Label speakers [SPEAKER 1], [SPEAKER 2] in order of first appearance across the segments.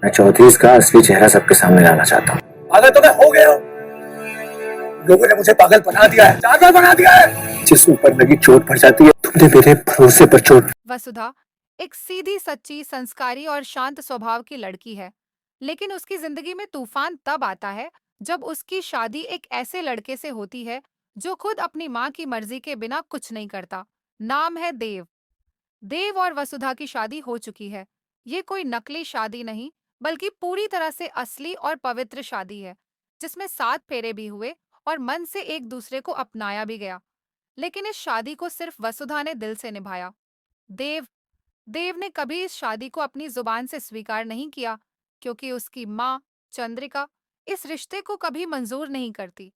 [SPEAKER 1] मैं चौधरी का असली चेहरा सबके सामने लाना चाहता हूँ।
[SPEAKER 2] पागल तो मैं हो गया हूँ। लोगों ने मुझे पागल बना दिया है, पागल बना दिया है। जिस ऊपर लगी चोट पड़ जाती है, तुमने मेरे भरोसे पर चोट।
[SPEAKER 3] वसुधा एक सीधी सच्ची संस्कारी और शांत स्वभाव की लड़की है, लेकिन उसकी जिंदगी में तूफान तब आता है जब उसकी शादी एक ऐसे लड़के से होती है जो खुद अपनी माँ की मर्जी के बिना कुछ नहीं करता। नाम है देव। देव और वसुधा की शादी हो चुकी है। ये कोई नकली शादी नहीं, बल्कि पूरी तरह से असली और पवित्र शादी है, जिसमें 7 फेरे भी हुए और मन से एक दूसरे को अपनाया भी गया। लेकिन इस शादी को सिर्फ वसुधा ने दिल से निभाया। देव देव ने कभी इस शादी को अपनी जुबान से स्वीकार नहीं किया, क्योंकि उसकी माँ चंद्रिका इस रिश्ते को कभी मंजूर नहीं करती।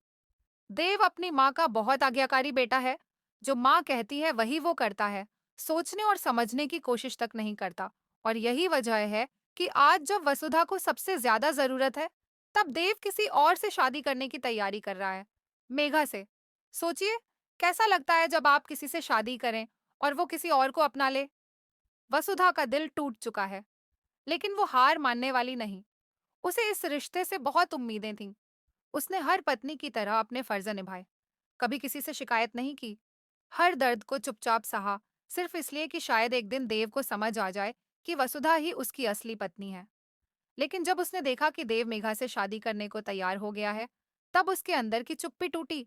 [SPEAKER 3] देव अपनी माँ का बहुत आज्ञाकारी बेटा है। जो माँ कहती है वही वो करता है, सोचने और समझने की कोशिश तक नहीं करता। और यही वजह है कि आज जब वसुधा को सबसे ज्यादा जरूरत है, तब देव किसी और से शादी करने की तैयारी कर रहा है, मेघा से। सोचिए, कैसा लगता है जब आप किसी से शादी करें और वो किसी और को अपना ले। वसुधा का दिल टूट चुका है, लेकिन वो हार मानने वाली नहीं। उसे इस रिश्ते से बहुत उम्मीदें थीं। उसने हर पत्नी की तरह अपने फर्ज निभाए, कभी किसी से शिकायत नहीं की, हर दर्द को चुपचाप सहा, सिर्फ इसलिए कि शायद एक दिन देव को समझ आ जाए कि वसुधा ही उसकी असली पत्नी है। लेकिन जब उसने देखा कि देव मेघा से शादी करने को तैयार हो गया है, तब उसके अंदर की चुप्पी टूटी।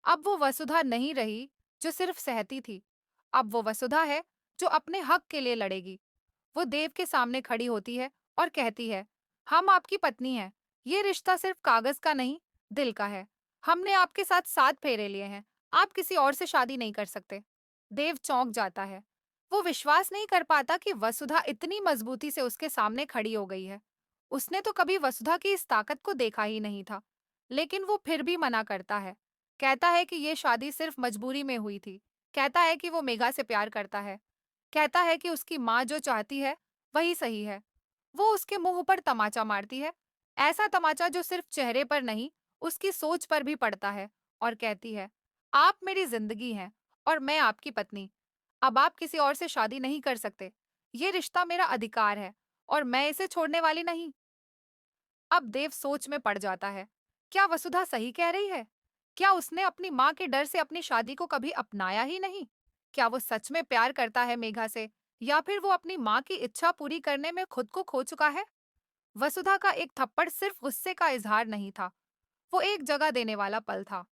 [SPEAKER 3] अब वो वसुधा नहीं रही जो सिर्फ सहती थी। अब वो वसुधा है जो अपने हक के लिए लड़ेगी। वो देव के सामने खड़ी होती है और कहती है, हम आपकी पत्नी हैं। ये रिश्ता सिर्फ कागज का नहीं, दिल का है। हमने आपके साथ 7 फेरे लिए हैं। आप किसी और से शादी नहीं कर सकते। देव चौंक जाता है। वो विश्वास नहीं कर पाता कि वसुधा इतनी मजबूती से उसके सामने खड़ी हो गई है। उसने तो कभी वसुधा की इस ताकत को देखा ही नहीं था। लेकिन वो फिर भी मना करता है। कहता है कि ये शादी सिर्फ मजबूरी में हुई थी। कहता है कि वो मेघा से प्यार करता है। कहता है कि उसकी माँ जो चाहती है वही सही है। वो उसके मुंह पर तमाचा मारती है, ऐसा तमाचा जो सिर्फ चेहरे पर नहीं, उसकी सोच पर भी पड़ता है। और कहती है, आप मेरी जिंदगी हैं और मैं आपकी पत्नी। अब आप किसी और से शादी नहीं कर सकते। ये रिश्ता मेरा अधिकार है और मैं इसे छोड़ने वाली नहीं। अब देव सोच में पड़ जाता है। क्या वसुधा सही कह रही है? क्या उसने अपनी माँ के डर से अपनी शादी को कभी अपनाया ही नहीं? क्या वो सच में प्यार करता है मेघा से, या फिर वो अपनी माँ की इच्छा पूरी करने में खुद को खो चुका है? वसुधा का एक थप्पड़ सिर्फ गुस्से का इजहार नहीं था, वो एक जगह देने वाला पल था।